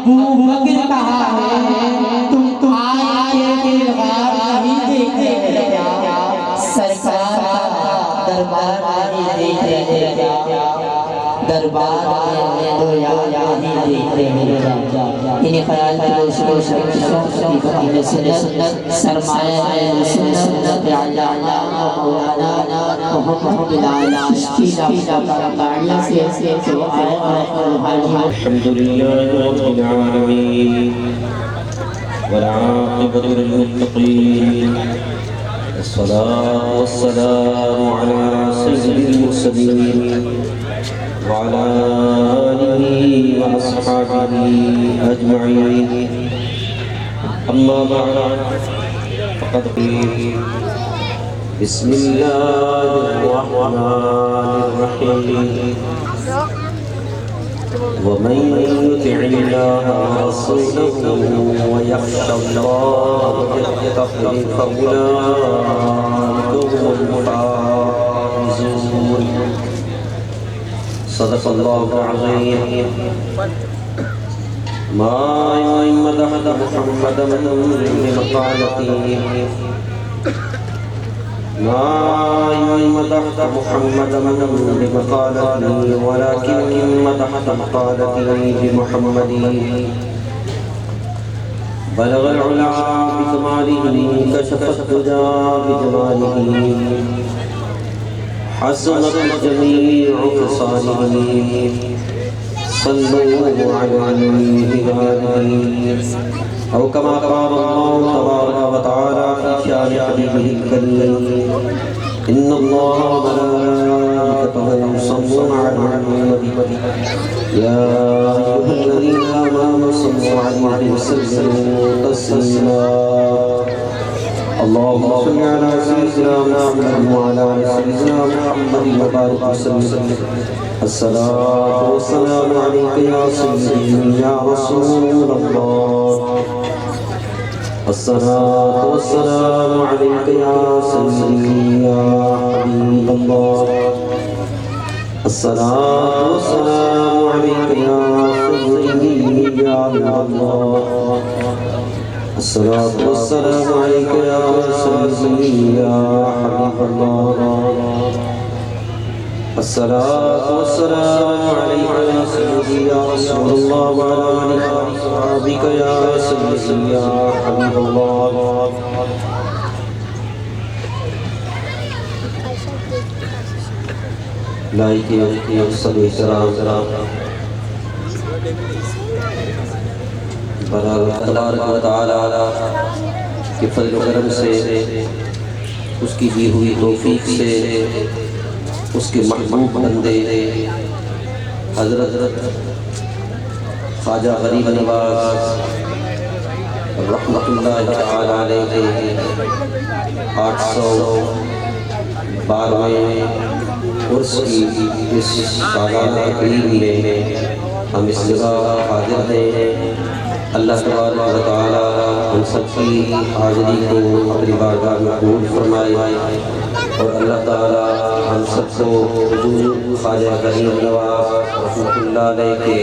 ابو بکر کہا ہے تم آئے کے دلغار نہیں دیکھ رہے کیا؟ سرکار کا دربار نہیں دیکھ رہے کیا؟ دربار میں تو یا نہیں دیکھ رہے کیا؟ انہیں خیال کی روشن کی فقیر سنت سرمایہ سنت علامہ مولانا محمد بلال چشتی ناقہ سے جو آئے الحمدللہ رب العالمین والعاقبۃ للمتقین والصلاة والسلام على سيد المرسلين وعلى آله وأصحابه أجمعين أما بعد فقد قيل بسم الله الرحمن الرحيم ومن يطع الله ورسوله ويخشى الله ويتقه فأولئك هم الفائزون صدق الله العظيم ما مدح محمدا بمقالته ما مدحت محمدا بمقالته ولكن مدحت مقالته بمحمد بلغ العلا بكماله كشف الدجى بجماله حسنت جميع خصاله صلوا عليه وآله أو كما قال الله تبارك وتعالى في شأن حبيبه الكريم إن الله وملائكته يصلون على النبي يا أيها الذين آمنوا صلوا عليه وسلموا تسليما اللهم صل على سيدنا محمد وعلى آل سيدنا محمد وبارك وسلم الصلاة والسلام عليك يا سيدي يا رسول الله الصلاة والسلام عليك يا سيدي يا حبيب الله الصلاة والسلام عليك يا سيدي يا حبيب الله الصلاة والسلام عليك يا سيدي يا حبيب الله الصلاة والسلام عليك يا سيدي يا رسول الله وعلى آلك وأصحابك يا سيدي يا حبيب الله لائق صلی احترام تبارک و تعالی کے فضل و کرم سے اس کی دی ہوئی توفیق سے اس کے محبوب بندے حضرت خواجہ غریب نواز رحمۃ اللہ تعالی علیہ 812ویں عرس کی اس سالانہ تقریب میں ہم اس جگہ حاضر ہیں۔ اللہ تبارک و تعالی ہم سب کی حاضری کو اپنی بارگاہ میں قبول فرمائے اور اللہ تعالی ہم سب کو حضور خواجہ غریب نواز رحمۃ اللہ علیہ کے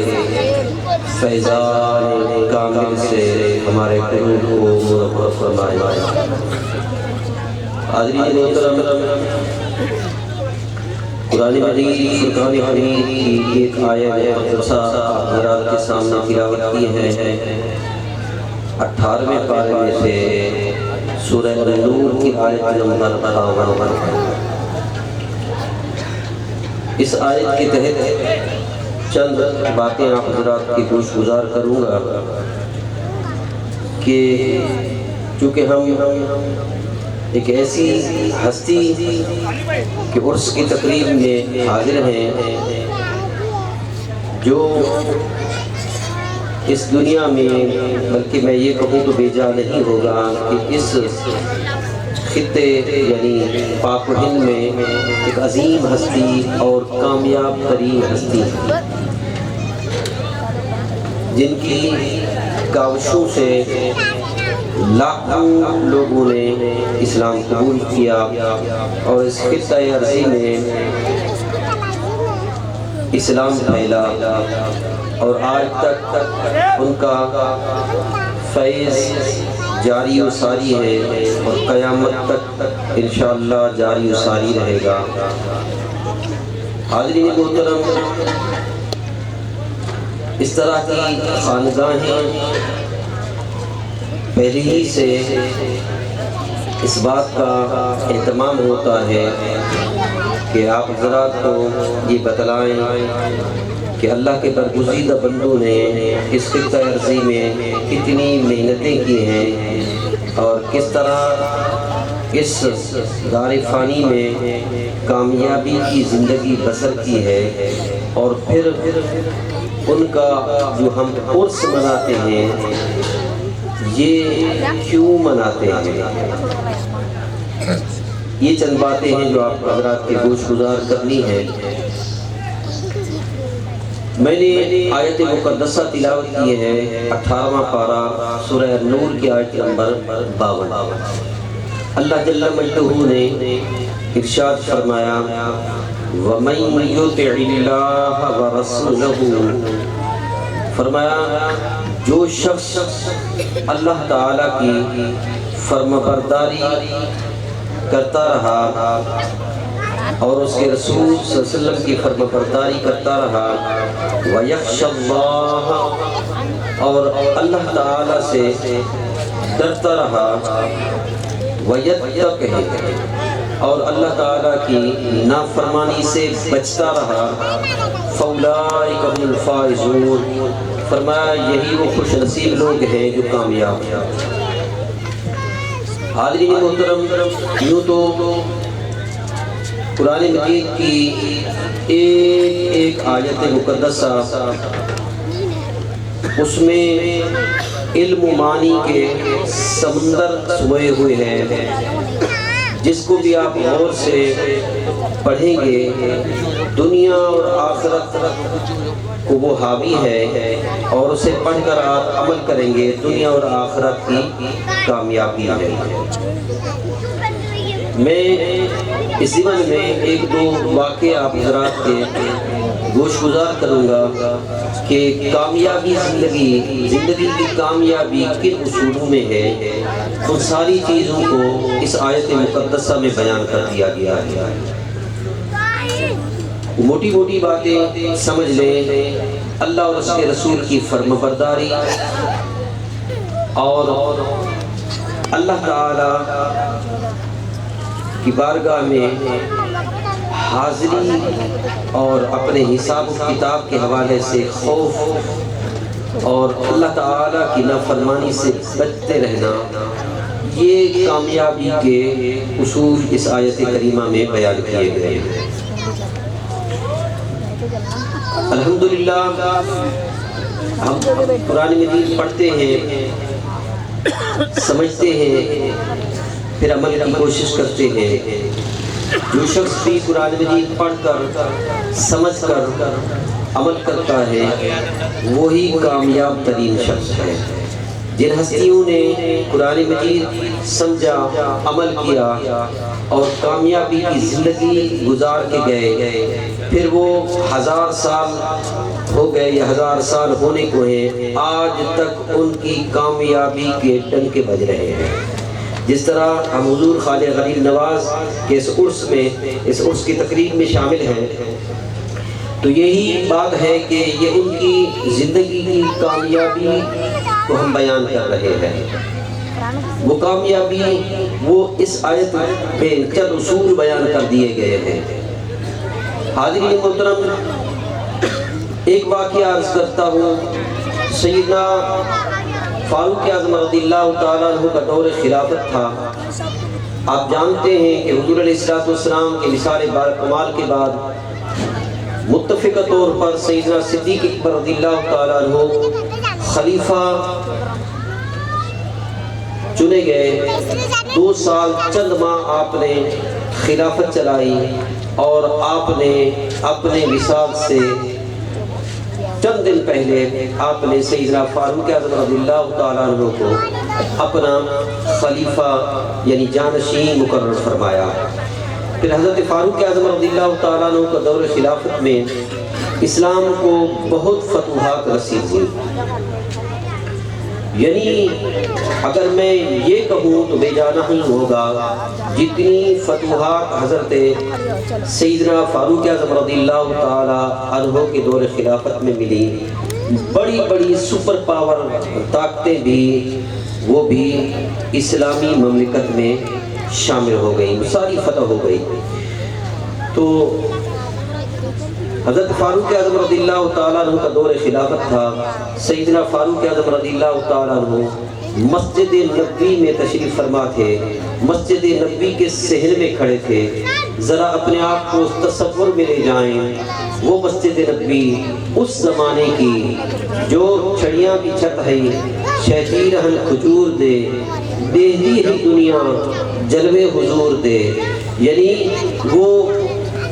فیضان کامل سے ہمارے قلوب کو منور فرمائے۔ حاضرین محترم، قرآن مجید فرقان حمید کی ایک آیت مقدسہ حضرات کے سامنے تلاوت کی ہے 18ویں پارے میں سے سورہ نور کی آیت نمبر 52۔ اس آیت کے تحت چند باتیں آپ حضرات کی گوش گزار کروں گا کہ چونکہ ہم ایک ایسی ہستی کہ عرس کی تقریب میں حاضر ہیں جو اس دنیا میں، بلکہ میں یہ کہوں تو بے جا نہیں ہوگا کہ اس خطے یعنی پاک و ہند میں ایک عظیم ہستی اور کامیاب ترین ہستی جن کی کاوشوں سے لاکھوں لوگوں نے اسلام قبول کیا اور اس خطۂ ارضی میں اسلام پھیلا اور آج تک ان کا فیض جاری و ساری ہے اور قیامت تک انشاءاللہ جاری و ساری رہے گا۔ حاضرین محترم، اس طرح کی خانقاہیں پہلے ہی سے اس بات کا اہتمام ہوتا ہے کہ آپ حضرات کو یہ بتلائیں کہ اللہ کے برگزیدہ بندوں نے اس خطہ ارضی میں کتنی محنتیں کی ہیں اور کس طرح اس دار فانی میں کامیابی کی زندگی بسر کی ہے، اور پھر ان کا جو ہم عرس مناتے ہیں یہ کیوں مناتے ہیں۔ یہ چند باتیں ہیں جو آپ حضرات کے گوش گزار کرنی ہے۔ میں نے آیت مقدسہ تلاوت کی ہے 18واں پارہ سورہ نور کی آیت نمبر 52۔ اللہ جل مجدہ نے ارشاد فرمایا وَمَن يُطِعِ اللَّهَ وَرَسُولَهُ، فرمایا جو شخص اللہ تعالیٰ کی فرمانبرداری کرتا رہا اور اس کے رسول صلی اللہ علیہ وسلم کی فرمانبرداری کرتا رہا، وَيَخْشَ اللَّهَ، اور اللہ تعالیٰ سے ڈرتا رہا، وَيَتَّقِهِ، اور اللہ تعالیٰ کی نافرمانی سے بچتا رہا، فَأُولَٰئِكَ هُمُ الْفَائِزُونَ، فرمایا یہی وہ خوش نصیب لوگ ہیں جو کامیاب ہیں۔ حاضرین محترم، یوں تو قرآن مجید کی ایک آیت مقدسہ اس میں علم و معنی کے سمندر سوئے ہوئے ہیں، جس کو بھی آپ غور سے پڑھیں گے دنیا اور آخرت کو وہ حاوی ہے، اور اسے پڑھ کر آپ عمل کریں گے دنیا اور آخرت کی کامیابی ہے۔ میں اس ضمن میں ایک دو واقعے آپ حضرات کے گوش گزار کروں گا کہ کامیابی زندگی کی کامیابی کن اصولوں میں ہے۔ ان ساری چیزوں کو اس آیت مقدسہ میں بیان کر دیا گیا ہے۔ موٹی موٹی باتیں سمجھ لیں، اللہ اور اس کے رسول کی فرمانبرداری اور اللہ تعالی کی بارگاہ میں حاضری اور اپنے حساب و کتاب کے حوالے سے خوف اور اللہ تعالیٰ کی نافرمانی سے بچتے رہنا، یہ کامیابی کے اصول اس آیت کریمہ میں بیان کیے گئے ہیں۔ الحمدللہ ہم قرآن مجید پڑھتے ہیں، سمجھتے ہیں، پھر عمل کی کوشش کرتے ہیں۔ جو شخص بھی قرآن مجید پڑھ کر سمجھ کر عمل کرتا ہے وہی کامیاب ترین شخص ہے۔ جن ہستیوں نے قرآن مجید سمجھا، عمل کیا اور کامیابی کی زندگی گزار کے گئے، پھر وہ 1000 سال ہو گئے یا 1000 سال ہونے کو ہیں، آج تک ان کی کامیابی کے ڈنکے بج رہے ہیں۔ جس طرح ہم حضور خواجہ غریب نواز کے اس عرس کی تقریب میں شامل ہیں، تو یہی بات ہے کہ یہ ان کی زندگی کی کامیابی کو ہم بیان کر رہے ہیں۔ وہ کامیابی وہ اس آیت میں چند اصول بیان کر دیے گئے ہیں۔ حاضرین محترم، ایک واقعہ عرض کرتا ہوں۔ سیدنا فاروق اعظم رضی اللہ تعالیٰ عنہ کا دور خلافت تھا۔ آپ جانتے ہیں کہ حضور علیہ السلام کے وصال بارکمال کے بعد متفقہ طور پر سیدنا صدیق اکبر رضی اللہ تعالیٰ عنہ خلیفہ چنے گئے۔ 2 سال چند ماہ آپ نے خلافت چلائی اور آپ نے اپنے وصال سے چند دن پہلے آپ نے سیدنا فاروق اعظم رضی اللہ تعالیٰ عنہ کو اپنا خلیفہ یعنی جانشین مقرر فرمایا۔ پھر حضرت فاروق اعظم رضی اللہ تعالیٰ عنہ کا دور خلافت میں اسلام کو بہت فتوحات نصیب ہوئی. یعنی اگر میں یہ کہوں تو بے جا نہیں ہوگا. جتنی فتوحات حضرت سیدنا فاروق اعظم رضی اللہ تعالی عنہ کے دور خلافت میں ملی، بڑی بڑی سپر پاور طاقتیں بھی وہ بھی اسلامی مملکت میں شامل ہو گئی، ساری فتح ہو گئی. تو حضرت فاروق اعظم رضی اللہ تعالیٰ عنہ کا دور خلافت تھا. سیدنا فاروق اعظم رضی اللہ تعالیٰ عنہ مسجد نبوی میں تشریف فرما تھے، مسجد نبوی کے صحن میں کھڑے تھے. ذرا اپنے آپ کو تصور میں لے جائیں، وہ مسجد نبوی اس زمانے کی جو چھڑیاں کی چھت ہے، شہدی رہن کھجور دے، دیہی ہے دنیا جلوے حضور دے. یعنی وہ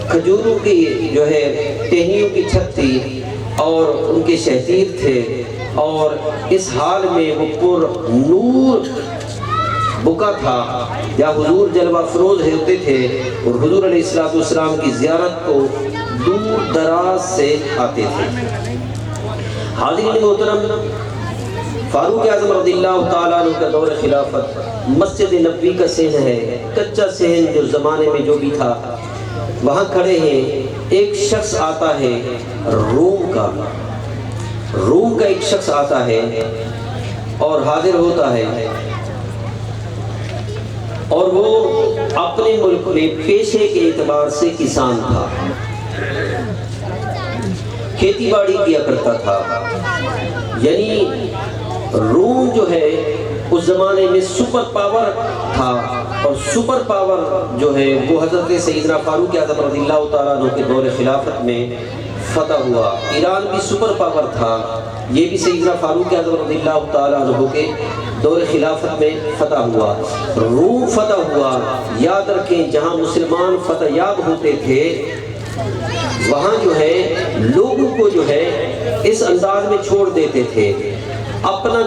کھجوروں کی جو ہے ٹہنیوں کی چھت تھی اور ان کے شہتیر تھے، اور اس حال میں وہ پر نور بکا تھا. یا حضور جلوہ فروز ہوتے تھے اور حضور علیہ السلام کی زیارت کو دور دراز سے آتے تھے. حاضرین محترم، فاروق اعظم رضی اللہ تعالیٰ عنہ کا دور خلافت مسجد نبوی کا صحن ہے، کچا صحن جو زمانے میں جو بھی تھا. وہاں کھڑے ہیں، ایک شخص آتا ہے روم کا ایک شخص آتا ہے اور حاضر ہوتا ہے، اور وہ اپنے ملک میں پیشے کے اعتبار سے کسان تھا، کھیتی باڑی کیا کرتا تھا. یعنی روم جو ہے اس زمانے میں سپر پاور تھا، اور سپر پاور جو ہے وہ حضرت سیدنا فاروق اعظم رضی اللہ تعالیٰ عنہ کے دور خلافت میں فتح ہوا. ایران بھی سپر پاور تھا، یہ بھی سیدنا فاروق اعظم رضی اللہ تعالیٰ عنہ کے دور خلافت میں فتح ہوا. روم فتح ہوا. یاد رکھیں، جہاں مسلمان فتح یاب ہوتے تھے وہاں جو ہے لوگوں کو جو ہے اس انداز میں چھوڑ دیتے تھے، اپنا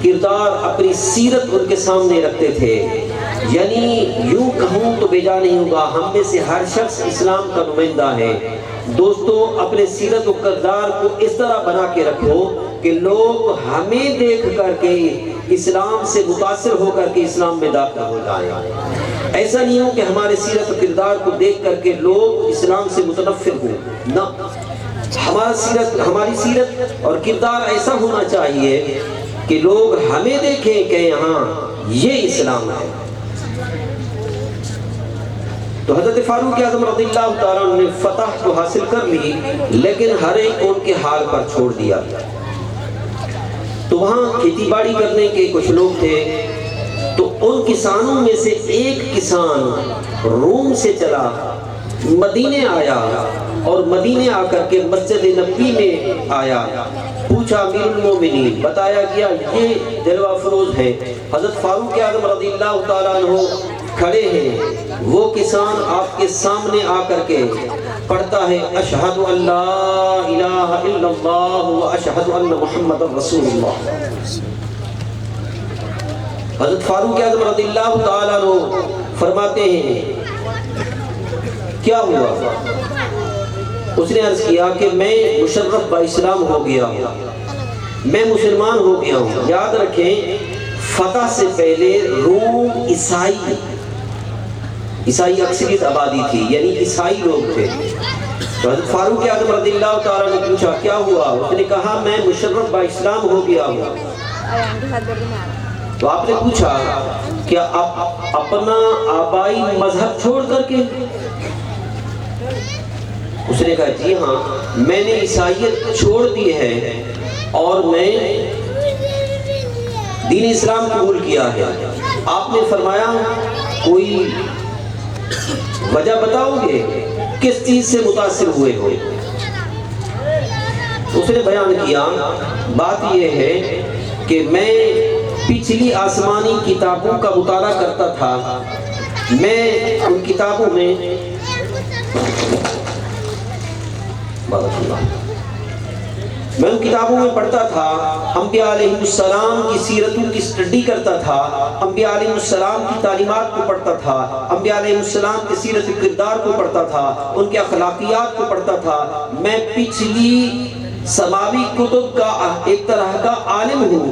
کردار اپنی سیرت ان کے سامنے رکھتے تھے. یعنی یوں کہوں تو بے جا نہیں ہوگا، ہم میں سے ہر شخص اسلام کا نمائندہ ہے. دوستو، اپنے سیرت و کردار کو اس طرح بنا کے رکھو کہ لوگ ہمیں دیکھ کر کے اسلام سے متاثر ہو کر کے اسلام میں داخل ہو جائیں. ایسا نہیں ہو کہ ہمارے سیرت و کردار کو دیکھ کر کے لوگ اسلام سے متنفر ہوں. نہ، ہماری سیرت اور کردار ایسا ہونا چاہیے کہ لوگ ہمیں دیکھیں کہ یہاں یہ اسلام ہے. تو حضرت فاروق اعظم رضی اللہ تعالیٰ عنہ نے فتح کو حاصل کر لی، لیکن ہر ایک ان کے حال پر چھوڑ دیا. تو وہاں کھیتی باڑی کرنے کے کچھ لوگ تھے، تو ان کسانوں میں سے ایک کسان روم سے چلا، مدینے آیا، اور مدینے آ کر کے مسجد نبوی میں آیا. پوچھا امیر المومنین، بتایا گیا یہ جلوہ فروز ہے، حضرت فاروق اعظم رضی اللہ تعالیٰ عنہ کھڑے ہیں. وہ کسان آپ کے سامنے آ کر کے پڑھتا ہے اشہد ان لا الہ الا اللہ و اشہد ان محمد رسول اللہ. حضرت فاروق اعظم رضی اللہ تعالیٰ عنہ فرماتے ہیں کیا ہوا؟ اس نے عرض کیا کہ میں مشرف با اسلام ہو گیا ہوں، میں مسلمان ہو گیا ہوں. یاد رکھیں، فتح سے پہلے روم عیسائی اکثریت آبادی تھی، یعنی عیسائی لوگ تھے. تو حضرت فاروق اعظم رضی اللہ تعالیٰ نے پوچھا کیا ہوا؟ اس نے کہا میں مشرف با اسلام ہو گیا ہوں. تو آپ نے پوچھا کیا آپ اپنا آبائی مذہب چھوڑ کر کے؟ اس نے کہا جی ہاں، میں نے عیسائیت چھوڑ دی ہے اور میں دین اسلام قبول کیا ہے. آپ نے فرمایا کوئی وجہ بتاؤ گے، کس چیز سے متاثر ہوئے ہو؟ اس نے بیان کیا بات یہ ہے کہ میں پچھلی آسمانی کتابوں کا مطالعہ کرتا تھا، میں ان کتابوں میں میں ان کتابوں میں پڑھتا تھا، انبیاء علیہ السلام کی سیرتوں کی اسٹڈی کرتا تھا، انبیاء علیہ السلام کی تعلیمات کو پڑھتا تھا، انبیاء علیہ السلام کی سیرت کردار کو پڑھتا تھا، ان کے اخلاقیات کو پڑھتا تھا۔ میں پچھلی سماوی کتب کا ایک طرح کا عالم ہوں،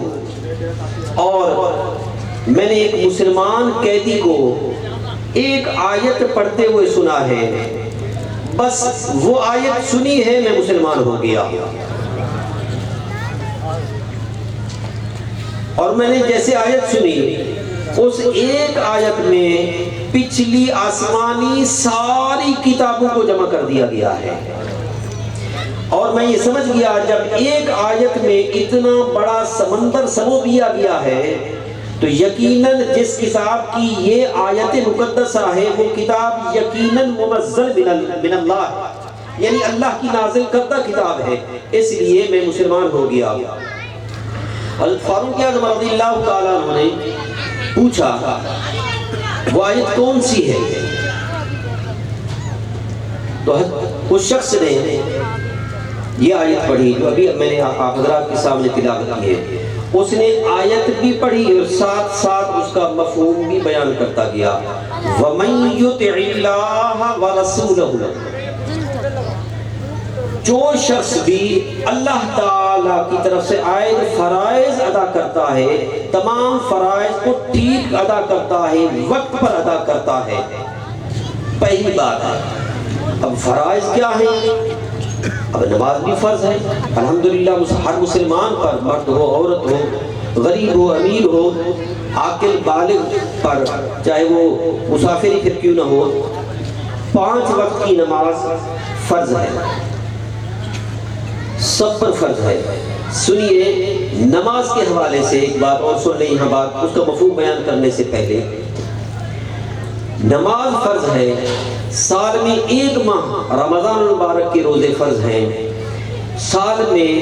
اور میں نے ایک مسلمان قیدی کو ایک آیت پڑھتے ہوئے سنا ہے، بس وہ آیت سنی ہے میں مسلمان ہو گیا۔ اور میں نے جیسے آیت سنی، اس ایک آیت میں پچھلی آسمانی ساری کتابوں کو جمع کر دیا گیا ہے، اور میں یہ سمجھ گیا جب ایک آیت میں اتنا بڑا سمندر سمو دیا گیا ہے تو یقیناً جس کتاب کی یہ آیت مقدسہ ہے وہ کتاب یقیناً منزل من اللہ، یعنی اللہ کی نازل کردہ کتاب ہے، اس لیے میں مسلمان ہو گیا۔ حضرت فاروق اعظم رضی اللہ تعالیٰ عنہ نے پوچھا وہ آیت کون سی ہے؟ تو اس شخص نے یہ آیت پڑھی جو ابھی میں نے آپ حضرات کے سامنے تلاوت کی ہے، اس نے آیت بھی پڑھی اور ساتھ ساتھ اس کا مفہوم بھی بیان کرتا گیا۔ وَمَن يُطِعِ اللَّهَ وَرَسُولَهُ، جو شخص بھی اللہ تعالیٰ کی طرف سے عائد فرائض ادا کرتا ہے، تمام فرائض کو ٹھیک ادا کرتا ہے، وقت پر ادا کرتا ہے۔ پہلی بات ہے، اب فرائض کیا ہیں؟ اب نماز بھی فرض ہے الحمدللہ ہر مسلمان پر، مرد ہو عورت ہو، غریب ہو امیر ہو، عاقل بالغ پر، چاہے وہ مسافر ہی پھر کیوں نہ ہو، 5 وقت کی نماز فرض ہے، سب پر فرض ہے۔ سنیے نماز کے حوالے سے ایک بات اور سن لیں، یہاں بات اس کا مفہوم بیان کرنے سے پہلے، نماز فرض ہے، سال میں 1 ماہ رمضان المبارک کے روزے فرض ہیں، سال میں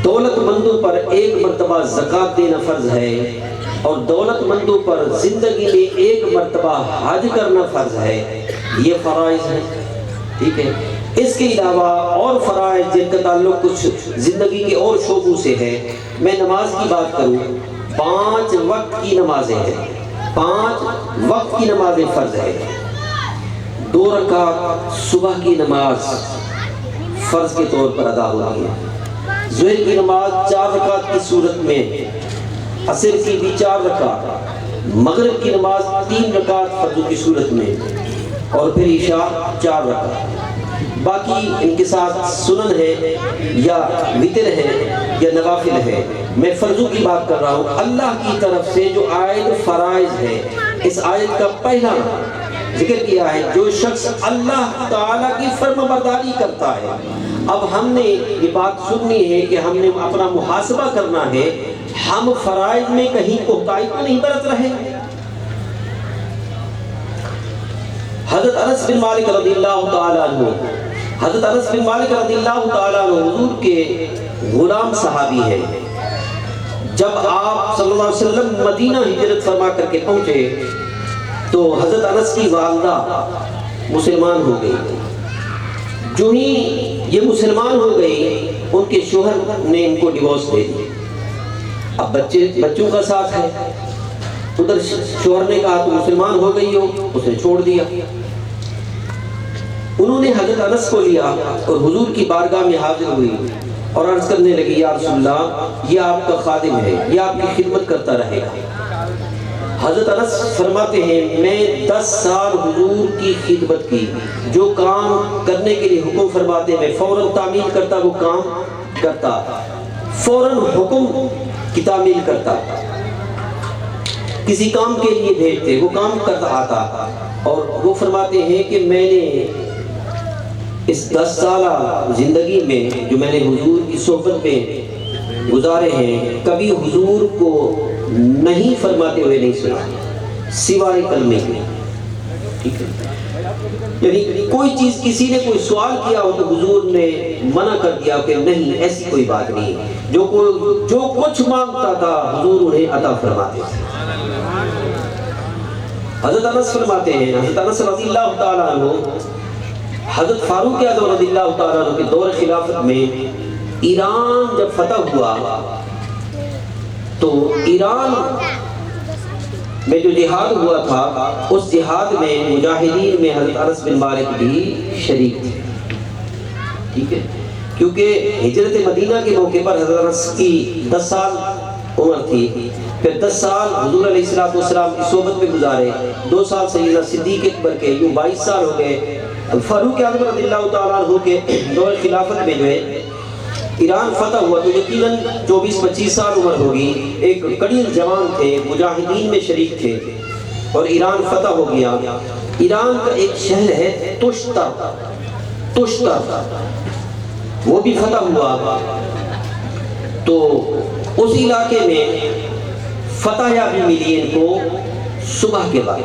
دولت مندوں پر 1 مرتبہ زکوٰۃ دینا فرض ہے، اور دولت مندوں پر زندگی میں 1 مرتبہ حج کرنا فرض ہے، یہ فرائض ہیں، ٹھیک ہے۔ اس کے علاوہ اور فرائض جن کا تعلق کچھ زندگی کے اور شعبوں سے ہے، میں نماز کی بات کروں، 5 وقت کی نمازیں ہیں، 5 وقت کی نمازیں فرض ہے، 2 رکعت صبح کی نماز فرض کے طور پر ادا ہوتی ہے، ظہر کی نماز 4 رکعت کی صورت میں، عصر کی بھی 4 رکعت، مغرب کی نماز 3 رکعت فرض کی صورت میں، اور پھر عشاء 4 رکعت۔ باقی ان کے ساتھ سنن ہے یا وتر ہے یا نوافل ہے، میں فرضوں کی بات کر رہا ہوں۔ اللہ کی طرف سے جو عائد فرائض ہے، اس آیت کا پہلا ذکر کیا ہے جو شخص اللہ تعالیٰ کی فرما برداری کرتا ہے۔ اب ہم نے یہ بات سننی ہے کہ ہم نے اپنا محاسبہ کرنا ہے، ہم فرائض میں کہیں کوتاہی تو نہیں برت رہے۔ حضرت انس بن مالک رضی اللہ تعالیٰ عنہ، حضرت انس بن مالک رضی اللہ تعالیٰ عنہ حضور کے غلام صحابی ہیں۔ جب آپ صلی اللہ علیہ وسلم مدینہ ہجرت فرما کر کے پہنچے تو حضرت انس کی والدہ مسلمان ہو گئی۔ جو ہی یہ مسلمان ہو گئی، ان کے شوہر نے ان کو ڈیورس دے دی۔ اب بچوں کا ساتھ ہے، ادھر شوہر نے کہا تو مسلمان ہو گئی ہو، اس نے چھوڑ دیا۔ انہوں نے حضرت انس کو لیا اور حضور کی بارگاہ میں حاضر ہوئی اور عرض کرنے لگی، یا رسول اللہ یہ آپ کا خادم ہے، یہ آپ کی خدمت کرتا رہے گا۔ حضرت انس فرماتے ہیں میں 10 سال حضور کی خدمت کی، جو کام کرنے کے لیے حکم فرماتے میں فوراً تعمیل کرتا، وہ کام کرتا، فوراً حکم کی تعمیل کرتا، کسی کام کے لیے بھیجتے وہ کام کرتا آتا۔ اور وہ فرماتے ہیں کہ میں نے اس 10 سالہ زندگی میں جو میں نے حضور کی صحبت میں گزارے ہیں، کبھی حضور کو نہیں فرماتے ہوئے نہیں سنا سوائے کلمے کے، ٹھیک ہے۔ یعنی کوئی چیز کسی نے کوئی سوال کیا ہو تو حضور نے منع کر دیا کہ نہیں، ایسی کوئی بات نہیں، جو کچھ مانگتا تھا حضور انہیں عطا فرماتے تھے۔ حضرت انس فرماتے ہیں، حضرت انس رضی اللہ تعالیٰ عنہ حضرت فاروق اعظم رضی اللہ تعالیٰ عنہ کے دور خلافت میں ایران جب فتح ہوا تو ایران میں جو جہاد ہوا تھا اس جہاد میں مجاہدین میں حضرت انس بن مالک بھی شریک تھے، ٹھیک ہے، کیونکہ ہجرت مدینہ کے موقع پر حضرت انس کی 10 سال عمر تھی، پھر 10 سال حضور علیہ السلام کی صحبت میں گزارے، 2 سال سیدنا صدیق اکبر کے، یوں 22 سال ہو گئے، فاروق اعظم رضی اللہ تعالیٰ عنہ کے دور خلافت میں جو ہے ایران فتح ہوا تو یقیناً 24-25 سال عمر ہوگی، ایک کڑیل جوان تھے، مجاہدین میں شریک تھے اور ایران فتح ہو گیا۔ ایران کا ایک شہر ہے تشتر، وہ بھی فتح ہوا، تو اس علاقے میں فتح یابی ملی ان کو صبح کے بعد۔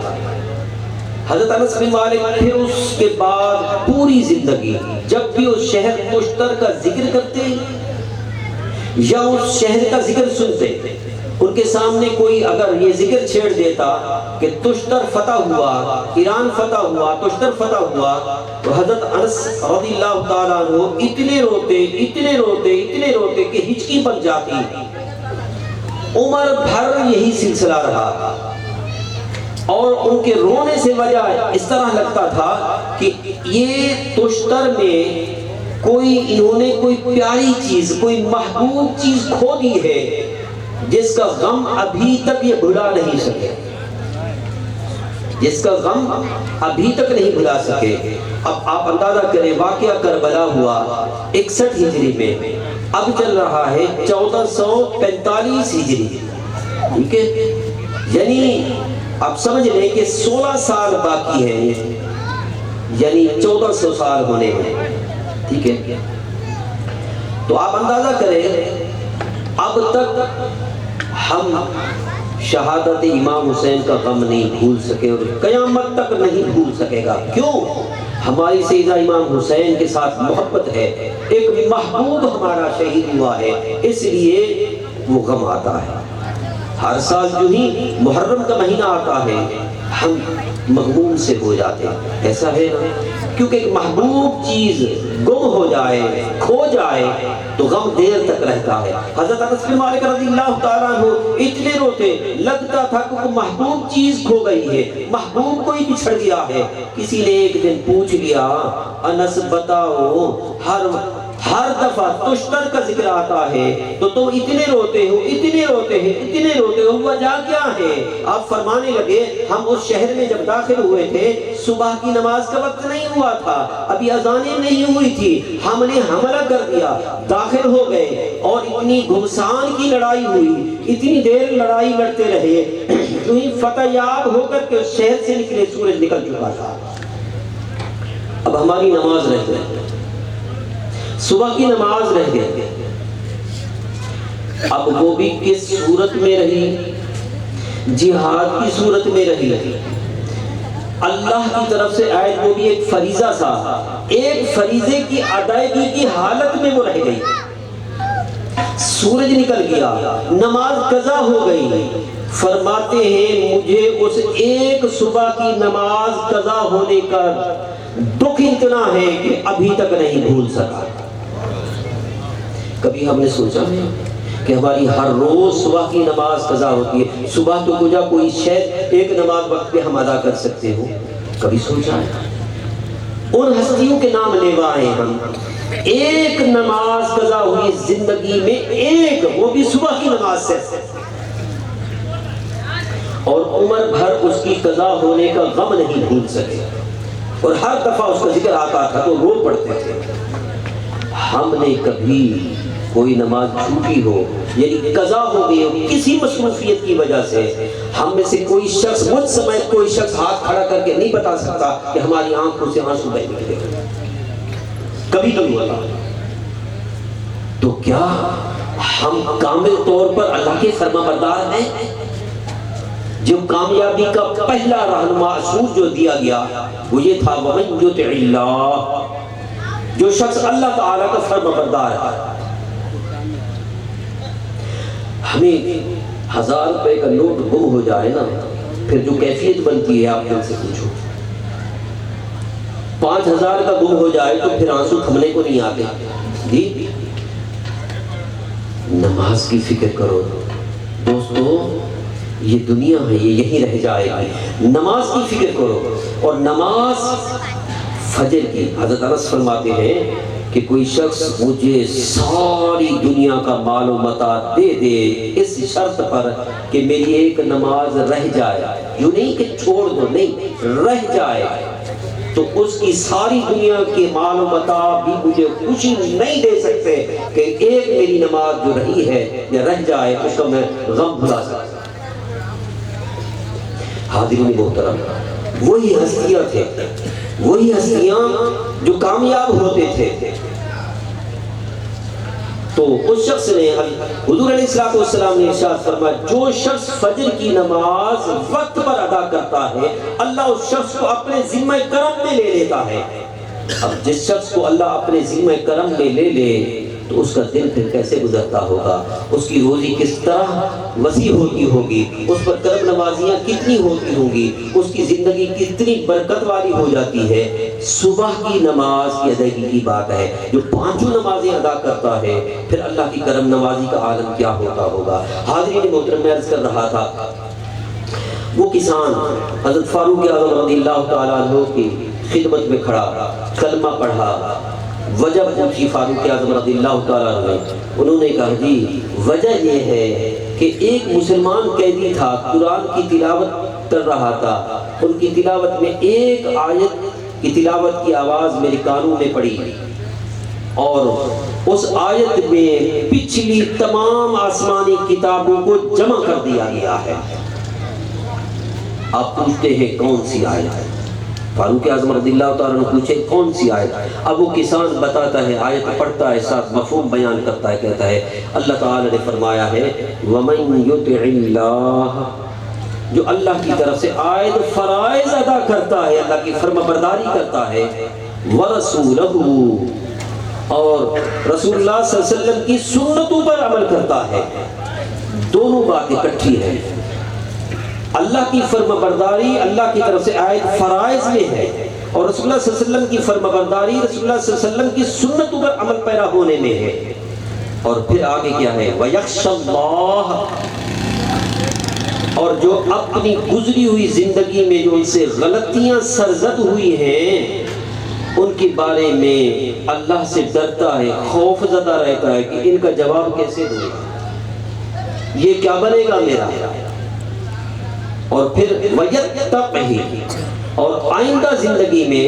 حضرت انس بن مالک پھر اس کے بعد پوری زندگی جب بھی اس شہر تشتر کا ذکر کرتے یا اس شہر کا ذکر سنتے، ان کے سامنے کوئی اگر یہ ذکر چھیڑ دیتا کہ تشتر فتح ہوا، ایران فتح ہوا، تشتر فتح ہوا، تو حضرت انس رضی اللہ تعالیٰ عنہ اتنے روتے کہ ہچکی بن جاتی۔ عمر بھر یہی سلسلہ رہا اور ان کے رونے سے وجہ اس طرح لگتا تھا کہ یہ تشتر میں انہوں نے کوئی پیاری چیز، کوئی محبوب چیز کھو دی ہے جس کا غم ابھی تک یہ بھلا نہیں سکے، جس کا غم ابھی تک نہیں بھلا سکے۔ اب آپ اندازہ کریں، واقعہ کربلا ہوا 61 ہجری میں، اب چل رہا ہے 1445 ہجری، ٹھیک ہے، یعنی آپ سمجھ لیں کہ 16 سال باقی ہیں، یعنی 1400 سال ہونے ہیں، ٹھیک ہے۔ تو آپ اندازہ کریں اب تک ہم شہادت امام حسین کا غم نہیں بھول سکے اور قیامت تک نہیں بھول سکے گا۔ کیوں؟ ہماری سیدہ امام حسین کے ساتھ محبت ہے، ایک محبوب ہمارا شہید ہوا ہے، اس لیے وہ غم آتا ہے۔ ہر سال جو ہی محرم کا مہینہ آتا ہے ہم مغموم سے ہو جاتے ہیں، ایسا ہے نا، کیونکہ ایک محبوب چیز گم ہو جائے، کھو جائے تو غم دیر تک رہتا ہے۔ حضرت انس بن مالک رضی اللہ تعالیٰ عنہ اتنے روتے، لگتا تھا کہ کوئی محبوب چیز کھو گئی ہے، محبوب کوئی بچھڑ گیا ہے۔ کسی نے ایک دن پوچھ لیا، انس بتاؤ، ہر دفعہ تشتر کا ذکر آتا ہے تو تم اتنے روتے ہو، وجہ کیا ہے؟ آپ فرمانے لگے، ہم اس شہر میں جب داخل ہوئے تھے صبح کی نماز کا وقت نہیں ہوا تھا، ابھی اذانیں نہیں ہوئی تھی، ہم نے حملہ کر دیا، داخل ہو گئے اور اتنی گھمسان کی لڑائی ہوئی، اتنی دیر لڑائی لڑتے رہے، جو ہی فتح یاب ہو کر کے شہر سے نکلے سورج نکل چکا تھا۔ اب ہماری نماز رہ گئی، صبح کی نماز رہ گئی، اب وہ بھی کس صورت میں رہی؟ جہاد کی صورت میں رہی۔ اللہ کی طرف سے آئے، وہ بھی ایک فریضہ تھا، ایک فریضے کی ادائیگی کی حالت میں وہ رہ گئی۔ سورج نکل گیا، نماز قضا ہو گئی، فرماتے ہیں مجھے اس ایک صبح کی نماز قضا ہونے کا دکھ اتنا ہے کہ ابھی تک نہیں بھول سکا۔ کبھی ہم نے سوچا ہے کہ ہماری ہر روز صبح کی نماز قضا ہوتی ہے، صبح تو کجا کوئی شاید ایک نماز وقت پہ ہم ادا کر سکتے ہو، کبھی سوچا ہے؟ ان ہستیوں کے نام لیوائے ہم، ایک نماز قضا ہوئی زندگی میں، ایک، وہ بھی صبح کی نماز سے، اور عمر بھر اس کی قضا ہونے کا غم نہیں بھول سکے، اور ہر دفعہ اس کا ذکر آتا تھا تو رو پڑتے تھے۔ ہم نے کبھی کوئی نماز چھوٹی ہو، یعنی قضا ہو گئی ہو کسی مصروفیت کی وجہ سے، ہم میں سے کوئی شخص، مجھ سمیت کوئی شخص ہاتھ کھڑا کر کے نہیں بتا سکتا کہ ہماری آنکھوں سے آنسو بہہ نکلے، کبھی تو ہوا تھا۔ تو کیا ہم کامل طور پر اللہ کے فرما بردار ہیں؟ جو کامیابی کا پہلا رہنما اصول جو دیا گیا وہ یہ تھا، وَمَن يُطِعِ اللَّهَ، جو شخص اللہ تعالیٰ کا فرما بردار ہے۔ ہمیں 1000 روپے کا نوٹ گم ہو جائے نا، پھر جو کیفیت بنتی ہے آپ ان سے پوچھو۔ 5000 کا گم ہو جائے تو پھر آنسو تھمنے کو نہیں آتے، جی نماز کی فکر کرو دوستو، یہ دنیا ہے یہ یہیں رہ جائے گی، نماز کی فکر کرو۔ اور نماز فجر کی، حضرت انس فرماتے ہیں کہ کوئی شخص مجھے ساری دنیا کا مال و متاع دے دے اس شرط پر کہ میری ایک نماز رہ جائے، یوں نہیں کہ چھوڑ دو، نہیں، رہ جائے، تو اس کی ساری دنیا کے مال و متاع بھی مجھے خوشی نہیں دے سکتے کہ ایک میری نماز جو رہی ہے یا رہ جائے اس کا میں غم بھلا سکتا۔ حاضرین محترم، وہی ہستیاں تھے، وہی ہستیاں جو کامیاب ہوتے تھے۔ تو اس شخص نے، حضور علیہ السلام نے ارشاد فرمایا، جو شخص فجر کی نماز وقت پر ادا کرتا ہے اللہ اس شخص کو اپنے ذمہ کرم میں لے لیتا ہے۔ اب جس شخص کو اللہ اپنے ذمہ کرم میں لے لے تو اس کا دن پھر کیسے گزرتا ہوگا، اس کی روزی کس طرح وسیع ہوتی ہوگی، اس پر کرم نوازیاں کتنی ہوتی ہوں گی، اس کی زندگی کتنی برکت والی ہو جاتی ہے۔ صبح کی نماز کی ادائیگی کی بات ہے، جو پانچوں نمازیں ادا کرتا ہے پھر اللہ کی کرم نوازی کا عالم کیا ہوتا ہوگا۔ حاضرین محترم، میں عرض کر رہا تھا وہ کسان حضرت فاروق اعظم رضی اللہ تعالیٰ عنہ کی خدمت میں کھڑا، کلمہ پڑھا، وجہ پوچھی فاروق اعظم رضی اللہ تعالیٰ عنہ، انہوں نے کہا جی وجہ یہ ہے کہ ایک مسلمان قیدی تھا، قرآن کی تلاوت کر رہا تھا، ان کی تلاوت میں ایک آیت کی تلاوت کی آواز میرے کانوں میں پڑی اور اس آیت میں پچھلی تمام آسمانی کتابوں کو جمع کر دیا گیا ہے۔ آپ پوچھتے ہیں کون سی آیت ہے؟ فاروق اعظم رضی اللہ تعالیٰ عنہ پوچھے کون سی آیت؟ اب وہ کسان بتاتا ہے، آیت پڑھتا ہے، ساتھ مفہوم بیان کرتا ہے، کہتا ہے اللہ تعالیٰ نے فرمایا ہے وَمَن يُطِعِ اللَّهَ، جو اللہ کی طرف سے عائد فرائض ادا کرتا ہے، اللہ کی فرما برداری کرتا ہے، وَرَسُولَهُ، اور رسول اللہ صلی اللہ علیہ وسلم کی سنتوں پر عمل کرتا ہے۔ دونوں باتیں اکٹھی ہیں، اللہ کی فرما برداری اللہ کی طرف سے عائد فرائض میں ہے اور رسول اللہ صلی اللہ علیہ وسلم کی فرما برداری رسول اللہ صلی اللہ علیہ وسلم کی سنتوں پر عمل پیرا ہونے میں ہے۔ اور پھر آگے کیا ہے وَيَخْشَ اللَّهَ، اور جو اپنی گزری ہوئی زندگی میں جو ان سے غلطیاں سرزد ہوئی ہیں ان کے بارے میں اللہ سے ڈرتا ہے، خوف زدہ رہتا ہے کہ ان کا جواب کیسے دوں، یہ کیا بنے گا میرا۔ اور پھر وَيَتَّقِهِ، اور آئندہ زندگی میں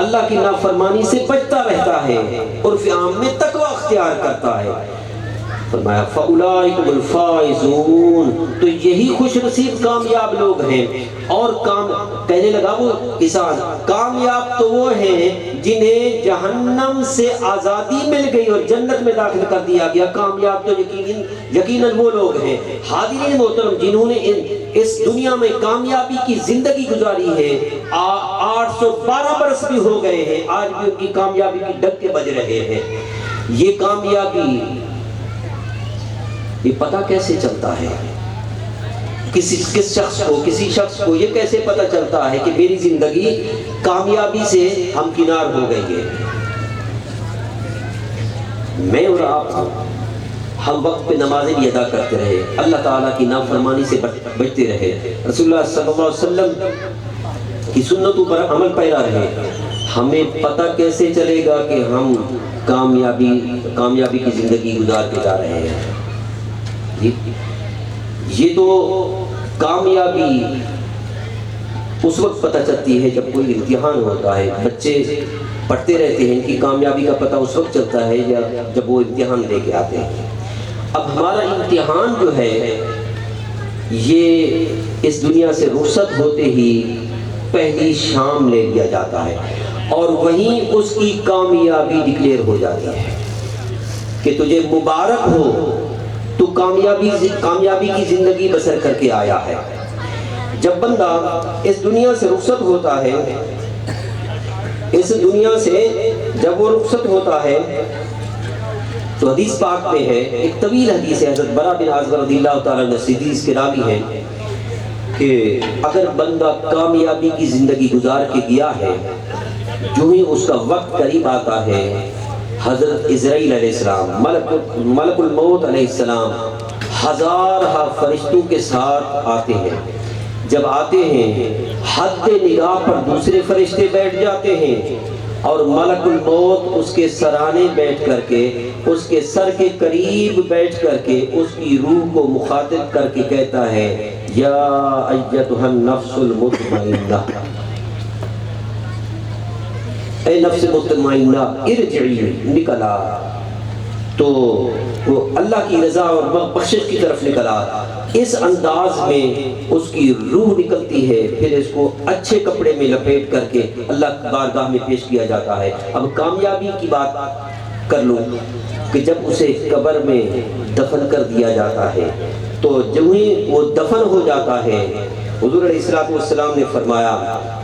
اللہ کی نافرمانی سے بچتا رہتا ہے، عرف عام میں تقوی اختیار کرتا ہے۔ فرمایا فَأُولَٰئِكُمُ الْفَائِزُونَ، تو یہی خوش نصیب کامیاب لوگ ہیں۔ اور کہنے لگا وہ کسان، کامیاب تو وہ ہیں جنہیں جہنم سے آزادی مل گئی اور جنت میں داخل کر دیا گیا، کامیاب تو یقیناً وہ لوگ ہیں۔ حاضرین محترم، جنہوں نے اس دنیا میں کامیابی کی زندگی گزاری ہے، 812 برس بھی ہو گئے ہیں، آج بھی ان کی کامیابی کی ڈنکے بج رہے ہیں۔ یہ کامیابی یہ پتہ کیسے چلتا ہے کسی شخص کو یہ کیسے پتہ چلتا ہے کہ میری زندگی کامیابی سے ہمکنار ہو گئی ہے؟ میں اور آپ ہم وقت پہ نمازیں بھی ادا کرتے رہے، اللہ تعالیٰ کی نافرمانی سے بچتے رہے، رسول اللہ صلی اللہ علیہ وسلم کی سنتوں پر عمل پیرا رہے، ہمیں پتہ کیسے چلے گا کہ ہم کامیابی کی زندگی گزار کے جا رہے ہیں؟ یہ تو کامیابی اس وقت پتہ چلتی ہے جب کوئی امتحان ہوتا ہے، بچے پڑھتے رہتے ہیں، ان کی کامیابی کا پتہ اس وقت چلتا ہے جب وہ امتحان لے کے آتے ہیں۔ اب ہمارا امتحان جو ہے یہ اس دنیا سے رخصت ہوتے ہی پہلی شام لے لیا جاتا ہے اور وہیں اس کی کامیابی ڈکلیئر ہو جاتی ہے کہ تجھے مبارک ہو، تو کامیابی کی زندگی بسر کر کے آیا ہے۔ جب بندہ اس دنیا سے رخصت ہوتا ہے، اس دنیا سے جب وہ رخصت ہوتا ہے تو حدیث پاک میں ہے، ایک طویل حدیث ہے، حضرت برا بن عازب رضی اللہ تعالیٰ عنہ حدیث کے راوی ہیں کہ اگر بندہ کامیابی کی زندگی گزار کے گیا ہے، جو ہی اس کا وقت قریب آتا ہے، حضرت اسرائیل علیہ السلام، ملک الموت علیہ السلام ہزارہ فرشتوں کے ساتھ آتے ہیں. جب آتے ہیں حد نگاہ پر دوسرے فرشتے بیٹھ جاتے ہیں اور ملک الموت اس کے سرانے بیٹھ کر کے، اس کے سر کے قریب بیٹھ کر کے اس کی روح کو مخاطب کر کے کہتا ہے یا ایتھا النفس المطمئنہ، اے نفس مطمئنہ ارجعی، نکلا. تو وہ اللہ کی رضا اور بخشش کی طرف نکلا. اس انداز میں اس کی روح نکلتی ہے، پھر اس کو اچھے کپڑے میں لپیٹ کر کے اللہ کی بارگاہ میں پیش کیا جاتا ہے. اب کامیابی کی بات کر لوں کہ جب اسے قبر میں دفن کر دیا جاتا ہے تو جب ہی وہ دفن ہو جاتا ہے، حضور علیہ السلام نے فرمایا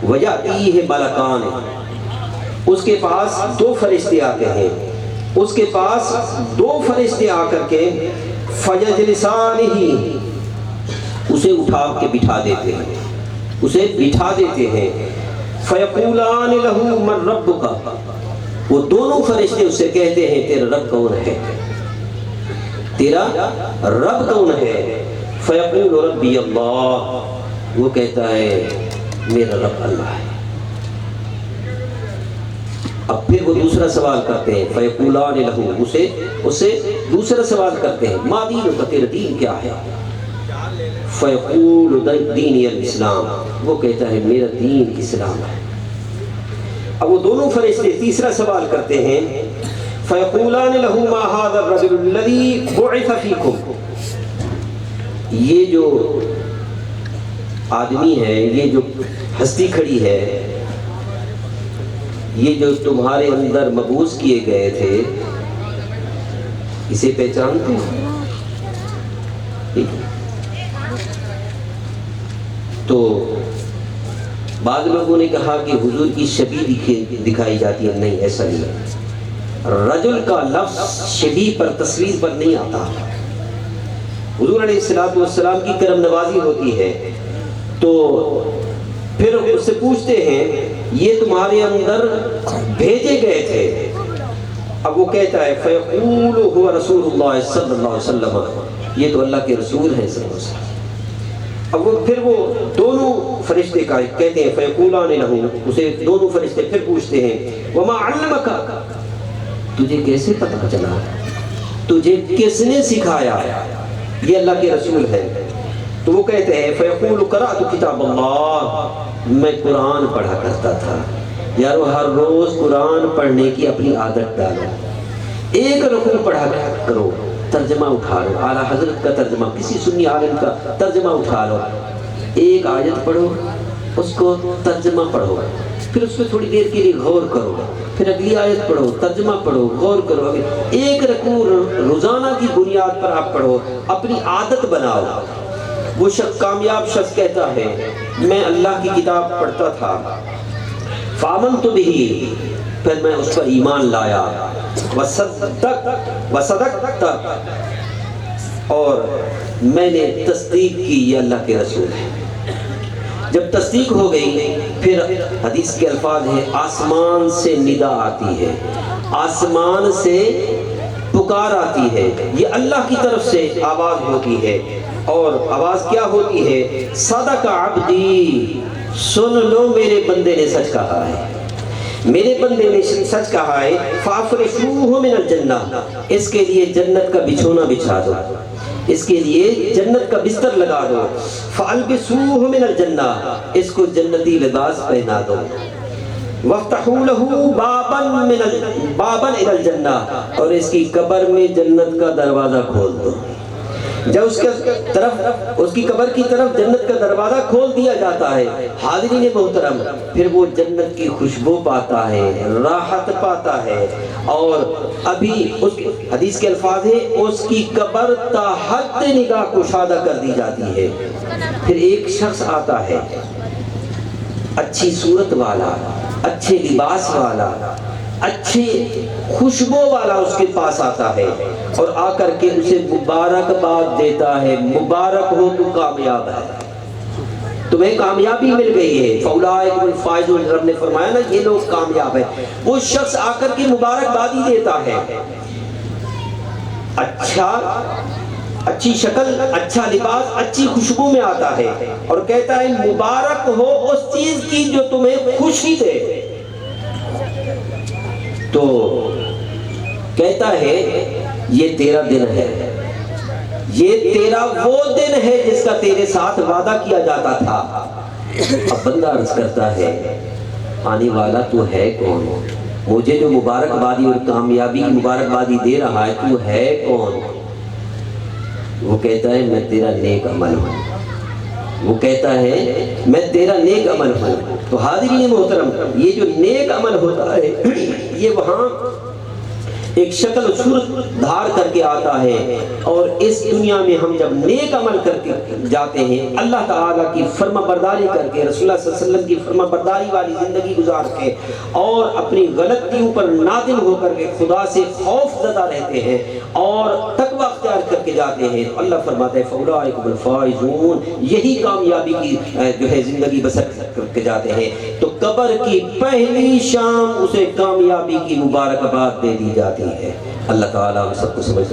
وَيَأْتِيهِ مَلَكَانِ، اس کے پاس دو فرشتے آتے ہیں. اس کے پاس دو فرشتے آ کر کے فَيَجْلِسَانِهِ، اسے اٹھا کے بٹھا دیتے ہیں، اسے بٹھا دیتے ہیں. فَيَقُولَانِ لَهُ مَنْ رَبُّكَ، وہ دونوں فرشتے اسے کہتے ہیں تیرا رب کون ہے، تیرا رب کون ہے. فَيَقُولُ رَبِّيَ اللَّهُ، وہ کہتا ہے میرا رب اللہ ہے. اب پھر وہ دوسرا سوال کرتے ہیں فیقولان لہو، اسے دوسرا سوال کرتے ہیں ما دینک، تیرا دین کیا ہے. فیقول دینی الاسلام، وہ کہتا ہے میرا دین اسلام ہے. اب وہ دونوں فرشتے تیسرا سوال کرتے ہیں فیقولان لہو ما ھذا الرجل الذی بعث فیکم، یہ جو آدمی ہے، یہ جو ہستی کھڑی ہے، یہ جو تمہارے اندر مبعوث کیے گئے تھے، اسے پہچانتے ہو؟ تو بعض لوگوں نے کہا کہ حضور کی شبیہ دکھائی جاتی ہے. نہیں، ایسا نہیں ہے. رجل کا لفظ شبیہ پر، تصویر پر نہیں آتا. حضور علیہ السلام کی کرم نوازی ہوتی ہے. تو پھر اس سے پوچھتے ہیں یہ تمہارے اندر بھیجے گئے تھے. اب وہ کہتا ہے فیقول هو رسول اللہ صلی اللہ علیہ وسلم، یہ تو اللہ کے رسول ہیں صلی اللہ علیہ وسلم. اب وہ پھر وہ دونوں فرشتے کا کہتے ہیں فیقولان لہو، اسے دونوں فرشتے پھر پوچھتے ہیں وما علمک، تجھے کیسے پتہ چلا، تجھے کس نے سکھایا یہ اللہ کے رسول ہے. تو وہ کہتے ہیں فیقول قرأت کتاب اللہ، میں قرآن پڑھا کرتا تھا. یارو ہر روز قرآن پڑھنے کی اپنی عادت ڈالو. ایک رکوع پڑھا کرو، ترجمہ اٹھا لو، اعلیٰ حضرت کا ترجمہ، کسی سنی عالم کا ترجمہ اٹھا لو. ایک آیت پڑھو، اس کو ترجمہ پڑھو، پھر اس پہ تھوڑی دیر کے لیے غور کرو، پھر اگلی آیت پڑھو، ترجمہ پڑھو، غور کرو. ایک رکوع روزانہ کی بنیاد پر آپ پڑھو، اپنی عادت بناؤ. وہ شخص، کامیاب شخص کہتا ہے میں اللہ کی کتاب پڑھتا تھا، فآمنت بہ، پھر میں اس پر ایمان لایا، وصدقت، اور میں نے تصدیق کی یہ اللہ کے رسول ہے. جب تصدیق ہو گئی پھر حدیث کے الفاظ ہیں آسمان سے ندا آتی ہے، آسمان سے پکار آتی ہے، یہ اللہ کی طرف سے آواز ہوتی ہے. اور آواز کیا ہوتی ہے؟ صدق عبدی، سن لو میرے بندے نے سچ کہا ہے، میرے بندے نے سچ کہا ہے. فافرشوہ من الجنہ، اس کے لیے جنت کا بچھونا بچھا دو، اس کے لیے جنت کا بستر لگا دو. فالبسوہ من الجنہ، اس کو جنتی لباس پہنا دو. وَافْتَحُوا لَهُ بَابًا إِلَى الْجَنَّةِ، اور اس کی قبر میں جنت کا دروازہ کھول دو. جب اس کی قبر کی طرف جنت کا دروازہ کھول دیا جاتا ہے حاضرین محترم، پھر وہ جنت کی خوشبو پاتا ہے، راحت پاتا ہے. اور ابھی اس حدیث کے الفاظ ہیں اس کی قبر تا حد نگاہ کشادہ کر دی جاتی ہے. پھر ایک شخص آتا ہے اچھی صورت والا، اچھے لباس والا، اچھی خوشبو والا، اس کے پاس آتا ہے اور آ کر کے اسے مبارکباد دیتا ہے، مبارک ہو تو کامیاب ہے. تو تمہیں کامیابی مل گئی ہے، فاولئک هم الفائزون، رب نے فرمایا نا یہ لوگ کامیاب ہیں۔ وہ شخص آ کر کے مبارکبادی دیتا ہے، اچھی شکل، اچھا لباس، اچھی خوشبو میں آتا ہے اور کہتا ہے مبارک ہو اس چیز کی جو تمہیں خوشی دے۔ تو کہتا ہے یہ تیرا دن ہے، یہ تیرا وہ دن ہے جس کا تیرے ساتھ وعدہ کیا جاتا تھا۔ اب بندہ عرض کرتا ہے آنے والا تو ہے کون؟ مجھے جو مبارکبادی اور کامیابی کی مبارکبادی دے رہا ہے تو ہے کون؟ وہ کہتا ہے میں تیرا نیک عمل ہوں، وہ کہتا ہے میں تیرا نیک عمل ہوں۔ تو حاضرین محترم، یہ جو نیک عمل ہوتا ہے یہ وہاں ایک شکل و صورت دھار کر کے آتا ہے، اور اس دنیا میں ہم جب نیک عمل کر کے جاتے ہیں، اللہ تعالیٰ کی فرما برداری کر کے، رسول اللہ صلی اللہ علیہ وسلم کی فرما برداری والی زندگی گزار کے اور اپنی غلطیوں پر نادم ہو کر کے خدا سے خوف زدہ رہتے ہیں اور تقوی اختیار کر کے جاتے ہیں، تو اللہ فرماتا ہے فاولئک هم الفائزون، یہی کامیابی کی جو ہے زندگی بسر کر کے جاتے ہیں۔ تو قبر کی پہلی شام اسے کامیابی کی مبارکباد دے دی جاتی ہے۔ اللہ تعالیٰ ہم سب کو سمجھ